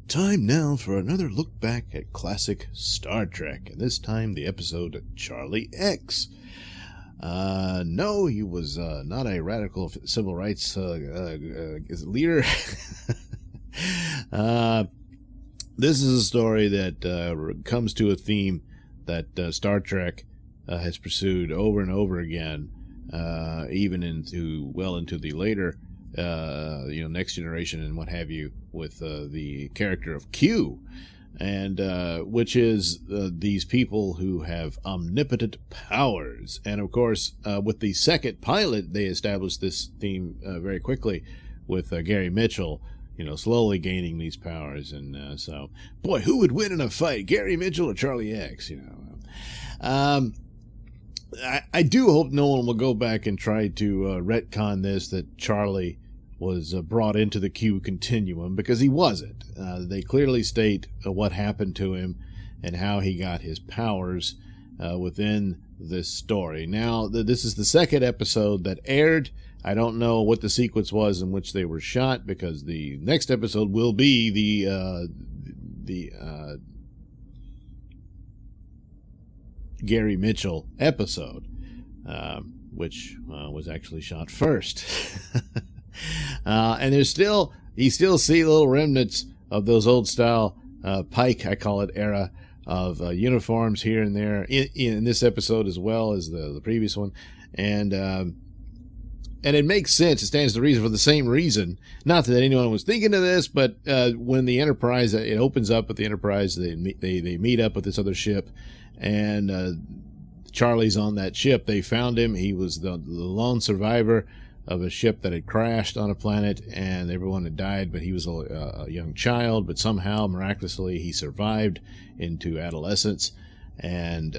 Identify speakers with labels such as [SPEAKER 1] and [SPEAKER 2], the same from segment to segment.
[SPEAKER 1] Time now for another look back at classic Star Trek, and this time the episode Charlie X. No, he was not a radical civil rights leader. This is a story that comes to a theme that Star Trek has pursued over and over again, even into the later Next Generation and what have you, with the character of Q, and which is these people who have omnipotent powers. And of course, with the second pilot, they established this theme very quickly with Gary Mitchell, slowly gaining these powers. And so, boy, who would win in a fight, Gary Mitchell or Charlie X? I do hope no one will go back and try to retcon this, that Charlie was brought into the Q continuum, because he wasn't. They clearly state what happened to him and how he got his powers within this story. Now, this is the second episode that aired. I don't know what the sequence was in which they were shot, because the next episode will be the Gary Mitchell episode, which was actually shot first. And you still see little remnants of those old style Pike, I call it, era of uniforms here and there in this episode, as well as the previous one. And it makes sense. It stands to reason for the same reason. Not that anyone was thinking of this, but when the Enterprise, it opens up with the Enterprise, they meet up with this other ship, and Charlie's on that ship. They found him. He was the lone survivor of a ship that had crashed on a planet, and everyone had died, but he was a young child. But somehow, miraculously, he survived into adolescence, and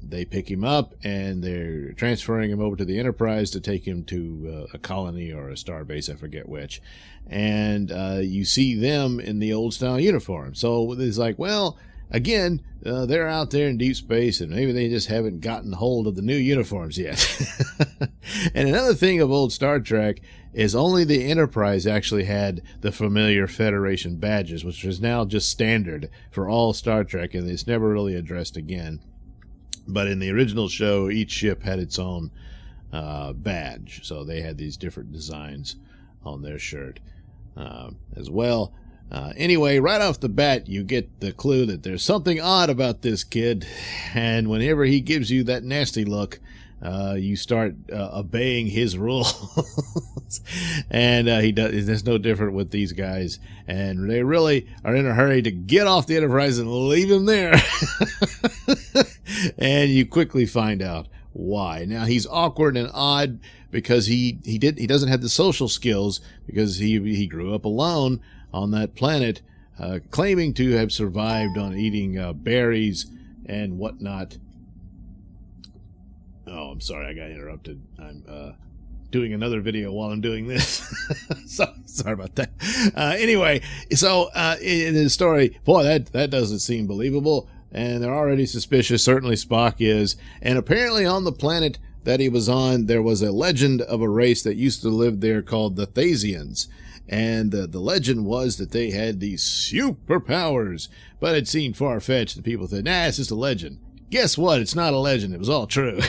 [SPEAKER 1] they pick him up, and they're transferring him over to the Enterprise to take him to a colony or a star base, I forget which. And you see them in the old style uniform. So it's like, well, again, they're out there in deep space, and maybe they just haven't gotten hold of the new uniforms yet. And another thing of old Star Trek is only the Enterprise actually had the familiar Federation badges, which is now just standard for all Star Trek, and it's never really addressed again. But in the original show, each ship had its own badge, so they had these different designs on their shirt as well. Anyway, right off the bat, you get the clue that there's something odd about this kid, and whenever he gives you that nasty look, you start obeying his rules. And it's no different with these guys, and they really are in a hurry to get off the Enterprise and leave him there. And you quickly find out why. Now, he's awkward and odd because he doesn't have the social skills, because he grew up alone on that planet, claiming to have survived on eating berries and whatnot. Oh, I'm sorry, I got interrupted. I'm doing another video while I'm doing this. Sorry about that. Anyway, so in the story, boy, that doesn't seem believable, and they're already suspicious. Certainly Spock is. And apparently on the planet that he was on, there was a legend of a race that used to live there called the Thasians. And the legend was that they had these superpowers, but it seemed far-fetched, and people said, nah, it's just a legend. Guess what? It's not a legend. It was all true.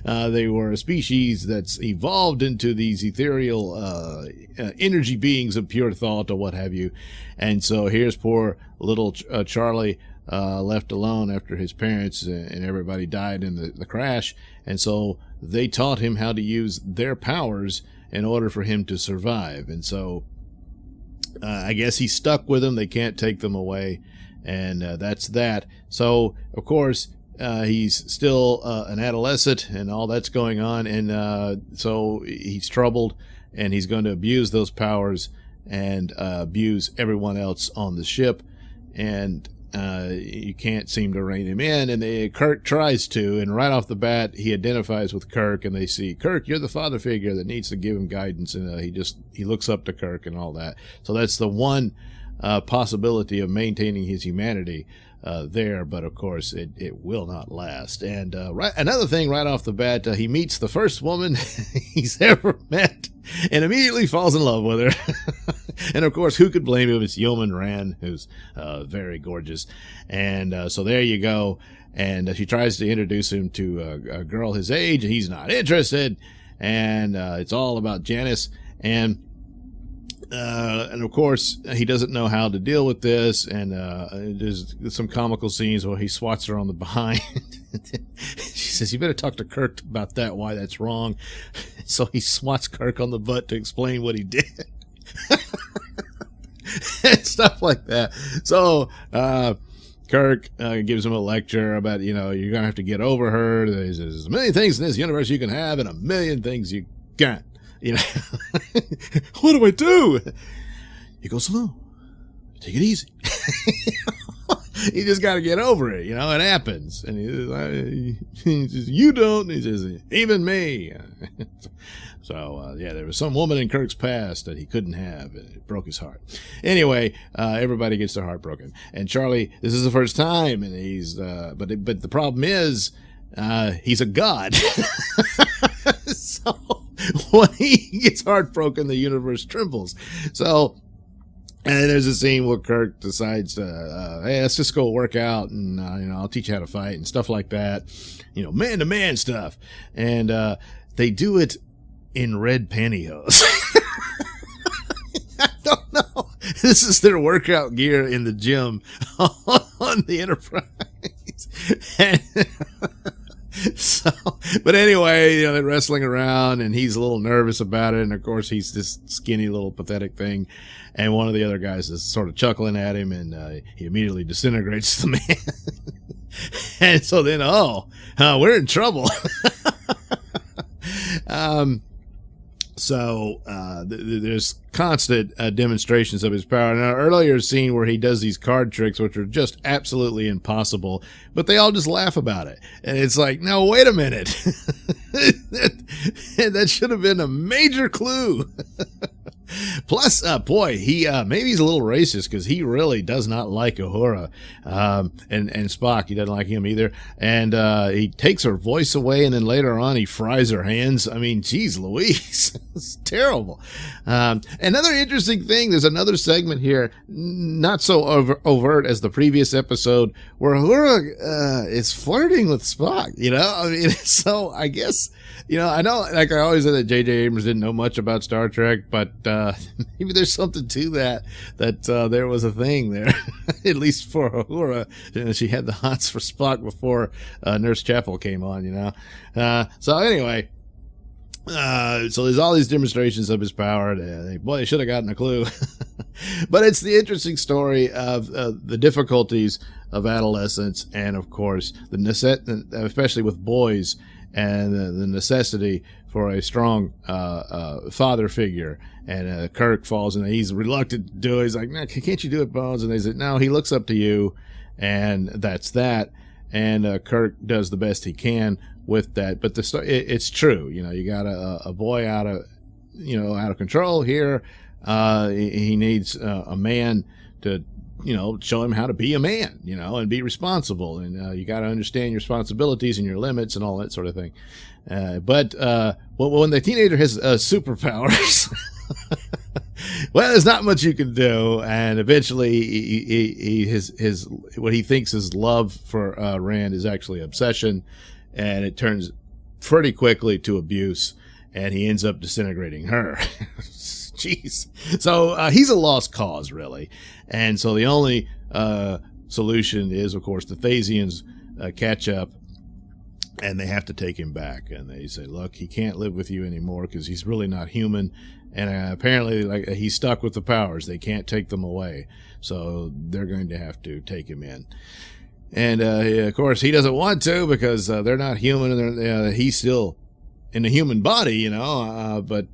[SPEAKER 1] They were a species that's evolved into these ethereal energy beings of pure thought or what have you. And so here's poor little Charlie left alone after his parents and everybody died in the crash. And so they taught him how to use their powers in order for him to survive. And so I guess he's stuck with them. They can't take them away. And that's that. So, of course, he's still an adolescent, and all that's going on. And so he's troubled, and he's going to abuse those powers and abuse everyone else on the ship. And you can't seem to rein him in, and Kirk tries to, and right off the bat he identifies with Kirk, and they see, Kirk, you're the father figure that needs to give him guidance, and he looks up to Kirk and all that. So that's the one possibility of maintaining his humanity there, but of course it will not last. And another thing right off the bat, he meets the first woman he's ever met and immediately falls in love with her. And of course, who could blame him? It's Yeoman Rand, who's very gorgeous. And so there you go. And she tries to introduce him to a girl his age, and he's not interested. And it's all about Janice. And of course, he doesn't know how to deal with this. And there's some comical scenes where he swats her on the behind. She says, "You better talk to Kirk about that, why that's wrong." So he swats Kirk on the butt to explain what he did. And stuff like that. So Kirk gives him a lecture about, you're going to have to get over her. There's a million things in this universe you can have and a million things you can't. What do I do? You go slow. Take it easy. You just got to get over it. It happens. And he says, "You don't." And he says, "Even me." So, there was some woman in Kirk's past that he couldn't have, and it broke his heart. Anyway, everybody gets their heart broken. And Charlie, this is the first time, and he's, but the problem is, he's a god. So, when he gets heartbroken, the universe trembles. So, and there's a scene where Kirk decides, hey, let's just go work out, and, I'll teach you how to fight, and stuff like that. Man-to-man stuff. And they do it in red pantyhose. I don't know. This is their workout gear in the gym on the Enterprise. And so, but anyway, they're wrestling around, and he's a little nervous about it. And of course, he's this skinny little pathetic thing. And one of the other guys is sort of chuckling at him, and he immediately disintegrates the man. And so then, we're in trouble. So there's constant demonstrations of his power. Now, earlier scene where he does these card tricks, which are just absolutely impossible, but they all just laugh about it. And it's like, no, wait a minute. That should have been a major clue. Plus, boy, he maybe he's a little racist, because he really does not like Uhura, and Spock. He doesn't like him either, and he takes her voice away, and then later on he fries her hands. I mean, geez Louise, it's terrible. Another interesting thing, there's another segment here, not so overt as the previous episode, where Uhura is flirting with Spock. So I guess. I know, like I always said, that J.J. Abrams didn't know much about Star Trek, but maybe there's something to that there was a thing there, at least for Uhura. She had the hots for Spock before Nurse Chapel came on, So anyway, so there's all these demonstrations of his power. They should have gotten a clue. But it's the interesting story of the difficulties of adolescence, and of course, especially with boys, and the necessity for a strong father figure. And Kirk falls, and he's reluctant to do it. He's like, "No, can't you do it, Bones?" And they said, "No, he looks up to you," and that's that. And Kirk does the best he can with that. But it's true. You got a boy out of control here. He needs a man to show him how to be a man, and be responsible. And you got to understand your responsibilities and your limits and all that sort of thing. But when the teenager has superpowers, well, there's not much you can do. And eventually, his what he thinks is love for Rand is actually obsession, and it turns pretty quickly to abuse, and he ends up disintegrating her. Jeez. So he's a lost cause, really. And so the only solution is, of course, the Thasians catch up, and they have to take him back. And they say, "Look, he can't live with you anymore because he's really not human. And apparently, he's stuck with the powers. They can't take them away. So they're going to have to take him in." And, of course, he doesn't want to, because they're not human, and he's still in a human body, but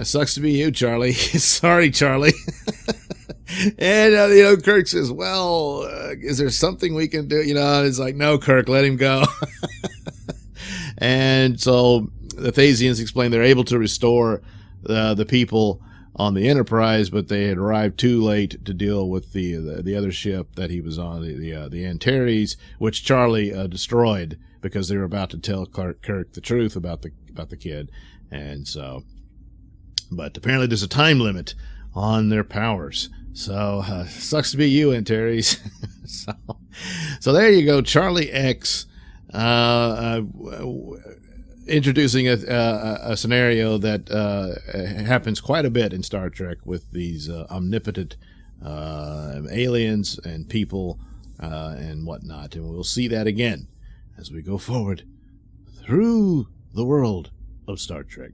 [SPEAKER 1] sucks to be you, Charlie. Sorry, Charlie. And, Kirk says, "Well, is there something we can do?" And it's like, "No, Kirk, let him go." And so the Thasians explain they're able to restore the people on the Enterprise, but they had arrived too late to deal with the other ship that he was on, the Antares, which Charlie destroyed because they were about to tell Kirk the truth about the kid. And so But apparently there's a time limit on their powers. So, sucks to be you, Antares. so there you go, Charlie X, introducing a scenario that happens quite a bit in Star Trek with these omnipotent aliens and people and whatnot. And we'll see that again as we go forward through the world of Star Trek.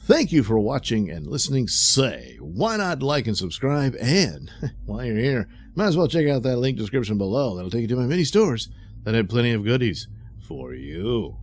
[SPEAKER 1] Thank you for watching and listening. Say, why not like and subscribe? And while you're here, might as well check out that link description below. That'll take you to my many stores that have plenty of goodies for you.